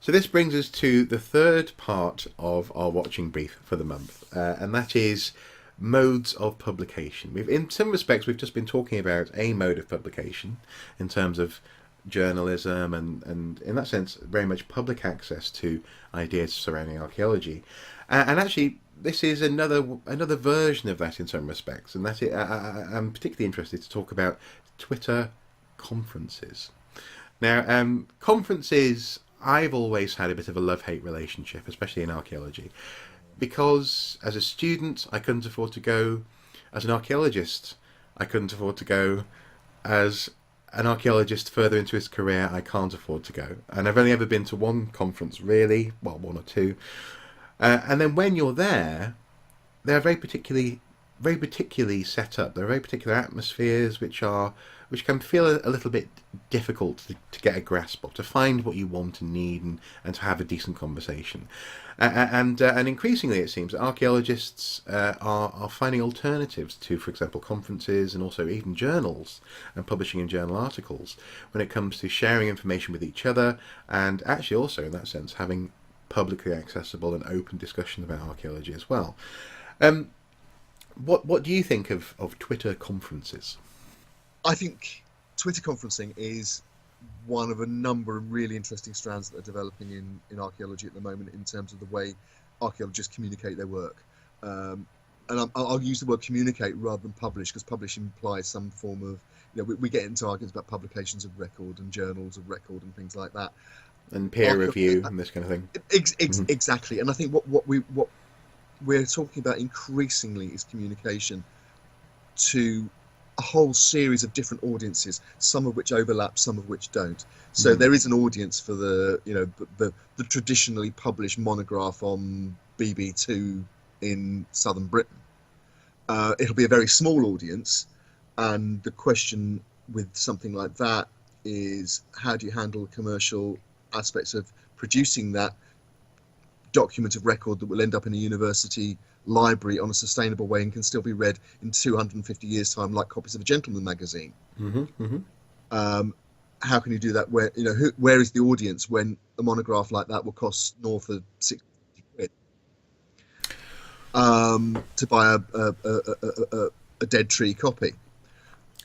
So this brings us to the third part of our watching brief for the month, and that is modes of publication. In some respects, we've just been talking about a mode of publication in terms of journalism and in that sense, very much public access to ideas surrounding archaeology. And actually, this is another version of that in some respects, and I'm particularly interested to talk about Twitter conferences. Now, conferences, I've always had a bit of a love-hate relationship, especially in archaeology, because as a student, I couldn't afford to go. As an archaeologist, I couldn't afford to go. As an archaeologist further into his career, I can't afford to go. And I've only ever been to one conference, really, well, one or two. And then when you're there, they're very particularly set up. There are very particular atmospheres which can feel a little bit difficult to get a grasp of, to find what you want and need, and to have a decent conversation. And increasingly, it seems that archaeologists are finding alternatives to, for example, conferences and also even journals and publishing in journal articles when it comes to sharing information with each other, and actually also, in that sense, having publicly accessible and open discussion about archaeology as well. What do you think of Twitter conferences? I think Twitter conferencing is one of a number of really interesting strands that are developing in archaeology at the moment in terms of the way archaeologists communicate their work. And I'll use the word communicate rather than publish, because publish implies some form of, we get into arguments about publications of record and journals of record and things like that. And peer review and this kind of thing. Exactly. And I think what we're talking about increasingly is communication to a whole series of different audiences, some of which overlap, some of which don't. So there is an audience for the traditionally published monograph on BB2 in southern Britain. It'll be a very small audience, and the question with something like that is, how do you handle commercial aspects of producing that document of record that will end up in a university library on a sustainable way and can still be read in 250 years' time, like copies of a gentleman magazine? How can you do that? Where is the audience when a monograph like that will cost north of £60 to buy a dead tree copy?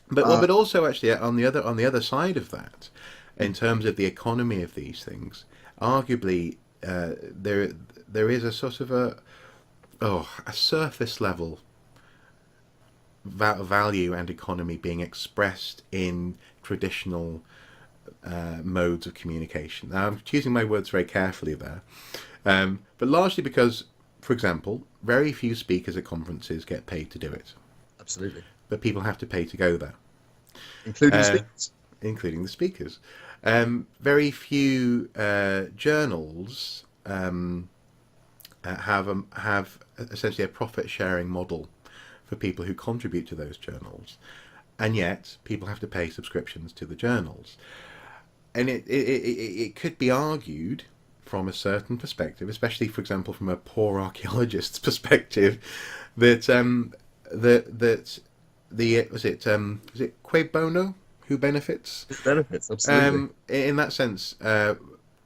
But also, actually, on the other side of that, in terms of the economy of these things, arguably there is a sort of a surface level value and economy being expressed in traditional modes of communication. Now, I'm choosing my words very carefully there, but largely because, for example, very few speakers at conferences get paid to do it. Absolutely. But people have to pay to go there. Including speakers. Including the speakers. Very few journals have essentially a profit-sharing model for people who contribute to those journals, and yet people have to pay subscriptions to the journals. And it could be argued from a certain perspective, especially, for example, from a poor archaeologist's perspective, that was it Quo Bono who benefits? It benefits, absolutely. In that sense,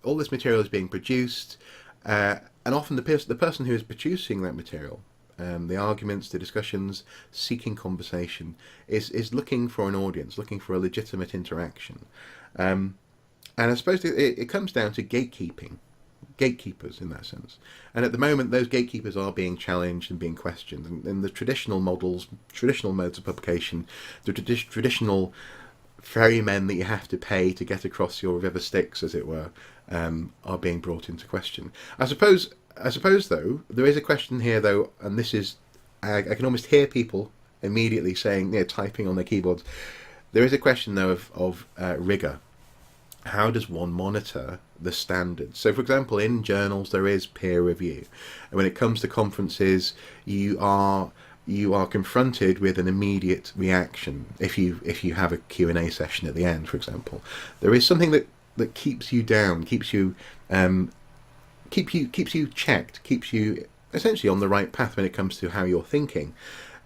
all this material is being produced, and often the person who is producing that material, the arguments, the discussions, seeking conversation, is looking for an audience, looking for a legitimate interaction. And I suppose it comes down to gatekeepers in that sense. And at the moment, those gatekeepers are being challenged and being questioned. And the traditional modes of publication, the traditional ferrymen that you have to pay to get across your river Styx, as it were, are being brought into question. I suppose, though, there is a question here, though, and this is, I can almost hear people immediately saying, typing on their keyboards. There is a question, though, of rigour. How does one monitor the standards? So, for example, in journals there is peer review, and when it comes to conferences, you are confronted with an immediate reaction. If you have a Q&A session at the end, for example, there is something that keeps you down, keeps you checked, keeps you essentially on the right path when it comes to how you're thinking,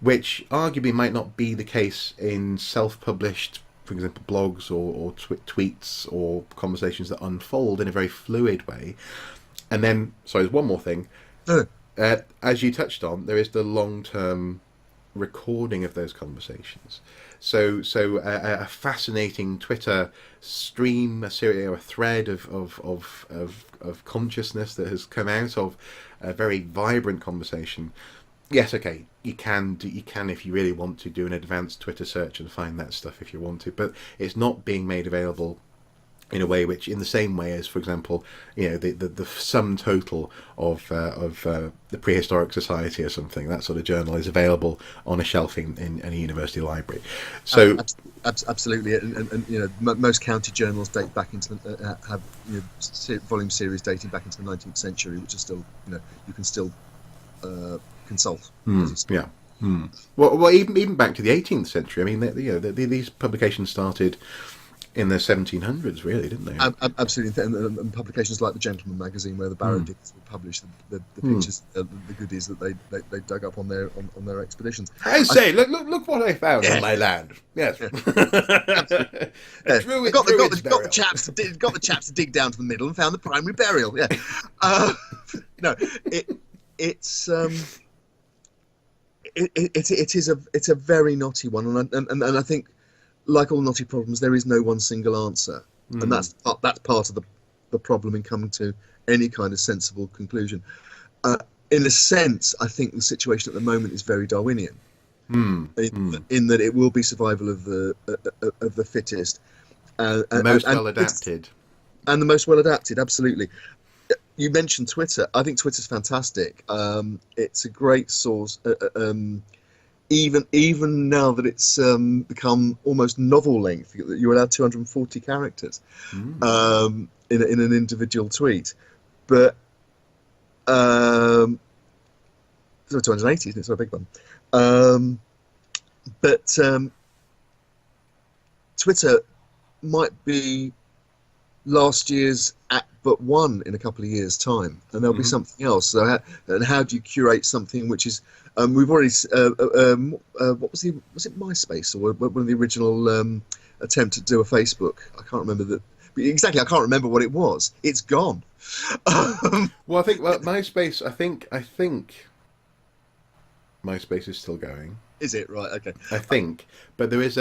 which arguably might not be the case in self-published for example, blogs or tweets or conversations that unfold in a very fluid way. And then, sorry, there's one more thing. No, As you touched on, there is the long-term recording of those conversations. So a fascinating Twitter stream, a thread of consciousness that has come out of a very vibrant conversation. Yes, okay, you can if you really want to do an advanced Twitter search and find that stuff if you want to, but it's not being made available in a way which, in the same way as, for example, the sum total of the Prehistoric Society or something, that sort of journal is available on a shelf in a university library. So absolutely, and most county journals date back into have volume series dating back into the 19th century, which are still you can still consult. Yeah. Well, even back to the 18th century. I mean, these publications started in the 1700s, really, didn't they? Absolutely, and publications like the Gentleman magazine, where the Barrett Dickens would publish the pictures, the goodies that they dug up on their expeditions. I say, look what I found on my land. Yes, got the chaps to dig down to the middle and found the primary burial. Yeah, no, it's a very knotty one, and I think, like all knotty problems, there is no one single answer, and that's part of the problem in coming to any kind of sensible conclusion. In a sense, I think the situation at the moment is very Darwinian, in that it will be survival of the fittest, the most well adapted, and the most well adapted. Absolutely. You mentioned Twitter. I think Twitter's fantastic. It's a great source. Even now that it's become almost novel length, you're allowed 240 characters in an individual tweet, but so 280, isn't it? So a big one. But Twitter might be last year's at but one in a couple of years' time, and there'll be something else. So, how do you curate something which is? We've already. What was it MySpace, or one of the original attempt to do a Facebook? I can't remember that exactly. I can't remember what it was. It's gone. Well, I think MySpace. I think MySpace is still going. Is it right? Okay. I think, but there was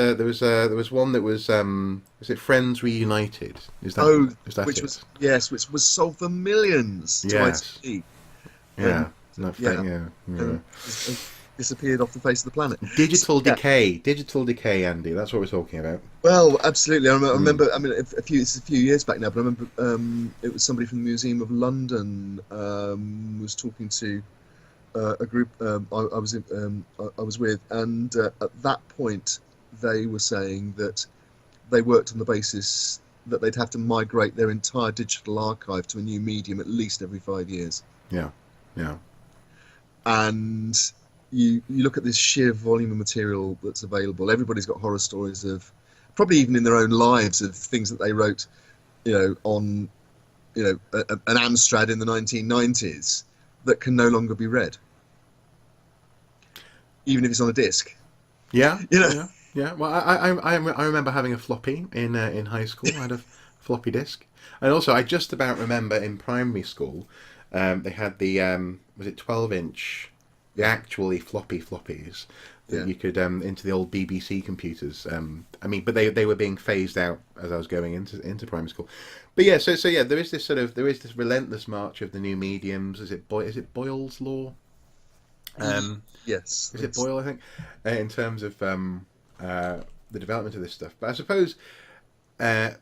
one that was is it Friends Reunited? Is that which it? which was sold for millions to ITV. Yeah. Disappeared off the face of the planet. Digital decay, Andy. That's what we're talking about. Well, absolutely. I remember. I mean, it's a few years back now, but I remember it was somebody from the Museum of London was talking to a group I was with, and at that point they were saying that they worked on the basis that they'd have to migrate their entire digital archive to a new medium at least every 5 years. Yeah. And you look at this sheer volume of material that's available. Everybody's got horror stories of, probably even in their own lives, of things that they wrote, on, an Amstrad in the 1990s that can no longer be read, even if it's on a disc. Yeah. Well, I remember having a floppy in high school. I had a floppy disk, and also I just about remember in primary school they had the was it 12-inch, the actually floppy floppies that you could into the old BBC computers. But they were being phased out as I was going into primary school. But yeah, so there is this relentless march of the new mediums. Is it Boyle's law? Yes. Is it Boyle? I think in terms of the development of this stuff. But I suppose that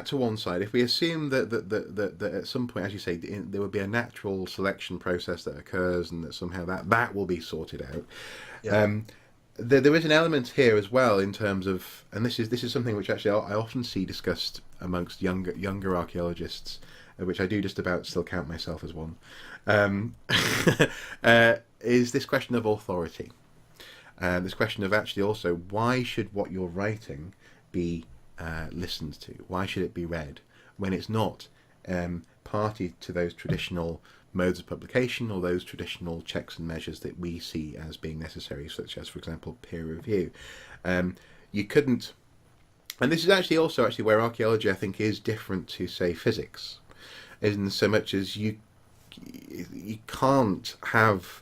to one side. If we assume that at some point, as you say, there would be a natural selection process that occurs, and that somehow that will be sorted out. Yeah. There is an element here as well in terms of, and this is something which actually I often see discussed amongst younger archaeologists, which I do just about still count myself as one, is this question of authority. This question of actually also, why should what you're writing be listened to? Why should it be read when it's not party to those traditional modes of publication or those traditional checks and measures that we see as being necessary, such as, for example, peer review? you couldn't. And this is actually also actually where archaeology, I think, is different to, say, physics, in so much as you can't have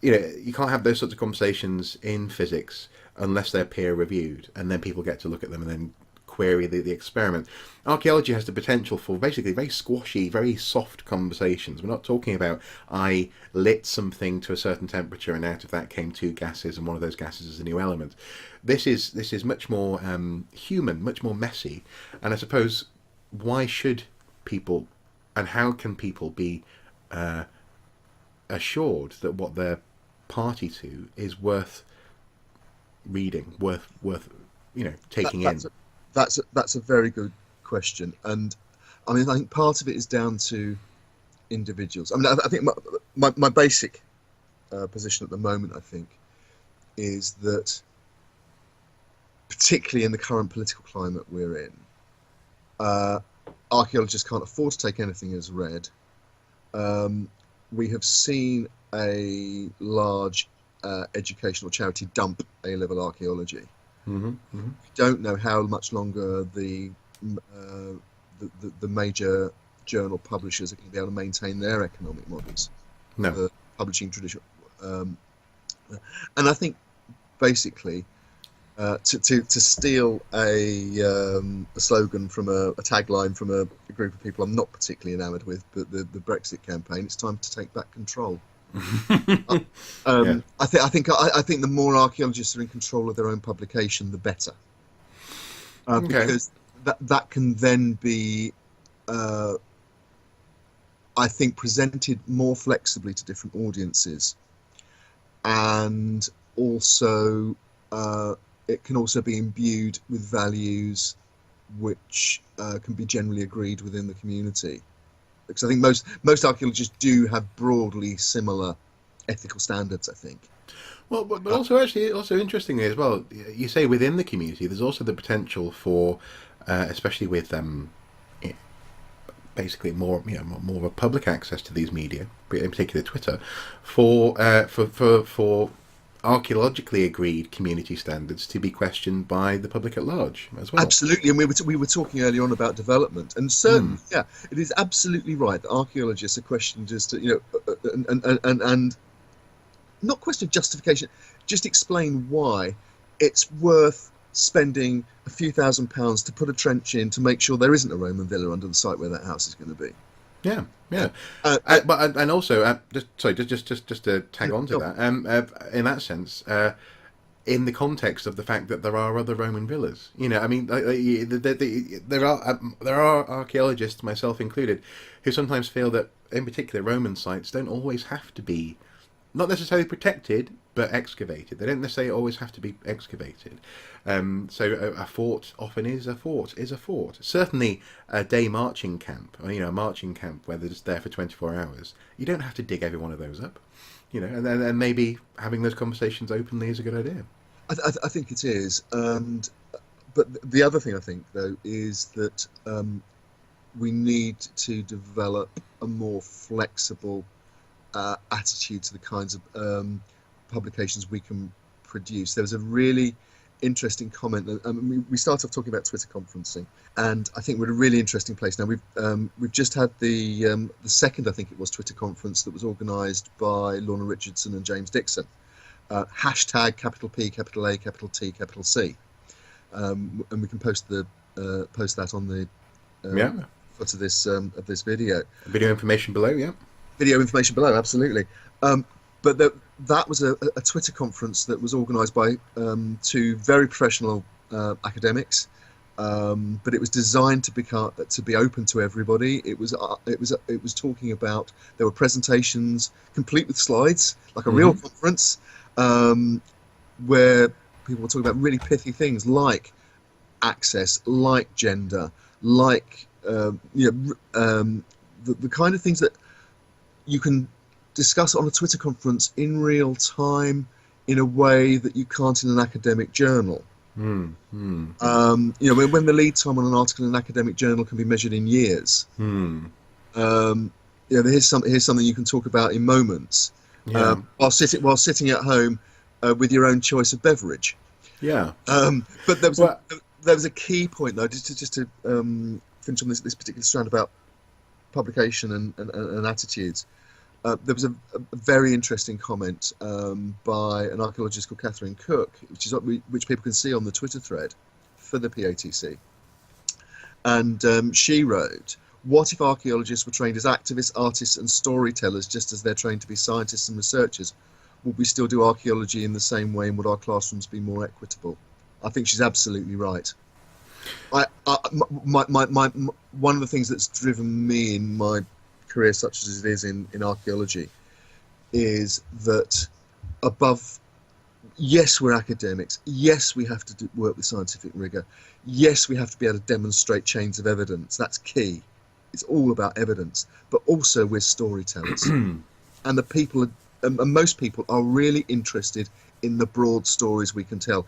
you can't have those sorts of conversations in physics unless they're peer reviewed, and then people get to look at them and then query the experiment. Archaeology has the potential for basically very squashy, very soft conversations. We're not talking about I lit something to a certain temperature and out of that came two gases and one of those gases is a new element. This is much more human, much more messy, and I suppose why should people and how can people be assured that what they're party to is worth reading, worth taking in? That's a very good question, and I mean I think part of it is down to individuals. I mean I think my basic position at the moment, I think, is that particularly in the current political climate we're in, archaeologists can't afford to take anything as read. We have seen a large educational charity dump A-level archaeology. Mm-hmm, mm-hmm. We don't know how much longer the major journal publishers are going to be able to maintain their economic models. No. The publishing tradition. And I think basically to steal a slogan from a tagline from a group of people I'm not particularly enamoured with, but the Brexit campaign, it's time to take back control. Yeah. I think the more archaeologists are in control of their own publication, the better, because that can then be, I think, presented more flexibly to different audiences, and also it can also be imbued with values which can be generally agreed within the community. Because I think most archaeologists do have broadly similar ethical standards, I think. Well, but also interestingly as well, you say within the community, there's also the potential for, especially with basically more of a public access to these media, in particular Twitter, for archaeologically agreed community standards to be questioned by the public at large as well. Absolutely, and we were talking earlier on about development, and certainly, yeah, it is absolutely right that archaeologists are questioned as to and not question justification, just explain why it's worth spending a few £1,000s to put a trench in to make sure there isn't a Roman villa under the site where that house is going to be. Yeah. But and also, just to tag on to that, in that sense, in the context of the fact that there are other Roman villas, I mean, there are archaeologists, myself included, who sometimes feel that, in particular, Roman sites don't always have to be, not necessarily protected, but excavated. They don't necessarily always have to be excavated. So a fort often is a fort. Certainly a day marching camp, or a marching camp where they're just there for 24 hours. You don't have to dig every one of those up, and then maybe having those conversations openly is a good idea. I think it is. But the other thing I think, though, is that we need to develop a more flexible attitude to the kinds of publications we can produce. There was a really interesting comment. We started off talking about Twitter conferencing, and I think we're at a really interesting place now. We've just had the second, I think it was, Twitter conference that was organised by Lorna Richardson and James Dixon. Hashtag capital P, capital A, capital T, capital C, and we can post that on the foot of this video. Video information below, yeah. Video information below, absolutely. But that was a Twitter conference that was organised by two very professional academics, but it was designed to be open to everybody. It was talking about, there were presentations complete with slides, like a real conference, where people were talking about really pithy things like access, like gender, like the kind of things that you can discuss on a Twitter conference in real time in a way that you can't in an academic journal. When the lead time on an article in an academic journal can be measured in years. Here's something you can talk about in moments. While sitting at home, with your own choice of beverage. Yeah. But there was Well, there was a key point though, just to finish on this particular strand about publication and attitudes. There was a very interesting comment by an archaeologist called Catherine Cook, which people can see on the Twitter thread for the PATC. And she wrote, "What if archaeologists were trained as activists, artists and storytellers just as they're trained to be scientists and researchers? Would we still do archaeology in the same way, and would our classrooms be more equitable?" I think she's absolutely right. One of the things that's driven me in my career, such as it is in archaeology, is that yes, we're academics. Yes, we have to work with scientific rigour. Yes, we have to be able to demonstrate chains of evidence. That's key. It's all about evidence. But also we're storytellers. And the people, and most people are really interested in the broad stories we can tell.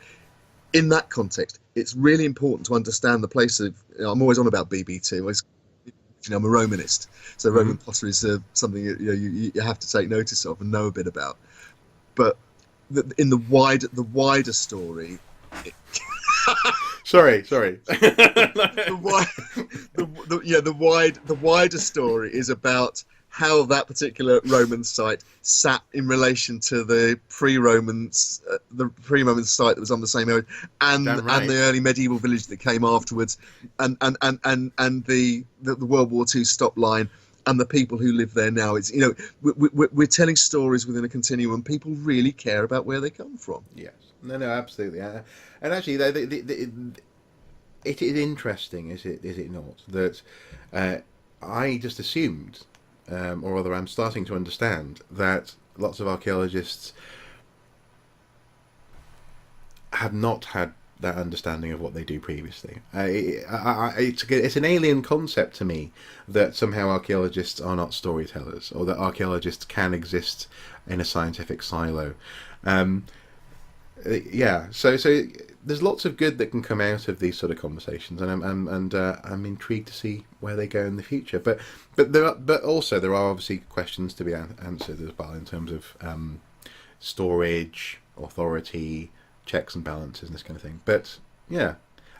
In that context, it's really important to understand the place of, I'm always on about BB2. I'm a Romanist, so Roman pottery is something you have to take notice of and know a bit about. But in the wider story, sorry. the wider story is about how that particular Roman site sat in relation to the pre-Roman site that was on the same area, and the early medieval village that came afterwards, and the World War II stop line, and the people who live there now. It's we're telling stories within a continuum. People really care about where they come from. Yes, no, absolutely, and actually, it is interesting, is it not, that I just assumed. Or rather, I'm starting to understand that lots of archaeologists have not had that understanding of what they do previously. It's an alien concept to me that somehow archaeologists are not storytellers, or that archaeologists can exist in a scientific silo. So there's lots of good that can come out of these sort of conversations, and I'm intrigued to see where they go in the future. But also there are obviously questions to be answered as well in terms of storage, authority, checks and balances, and this kind of thing. But yeah,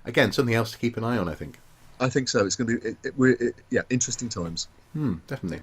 again, something else to keep an eye on, I think. I think so. It's going to be interesting times. Definitely.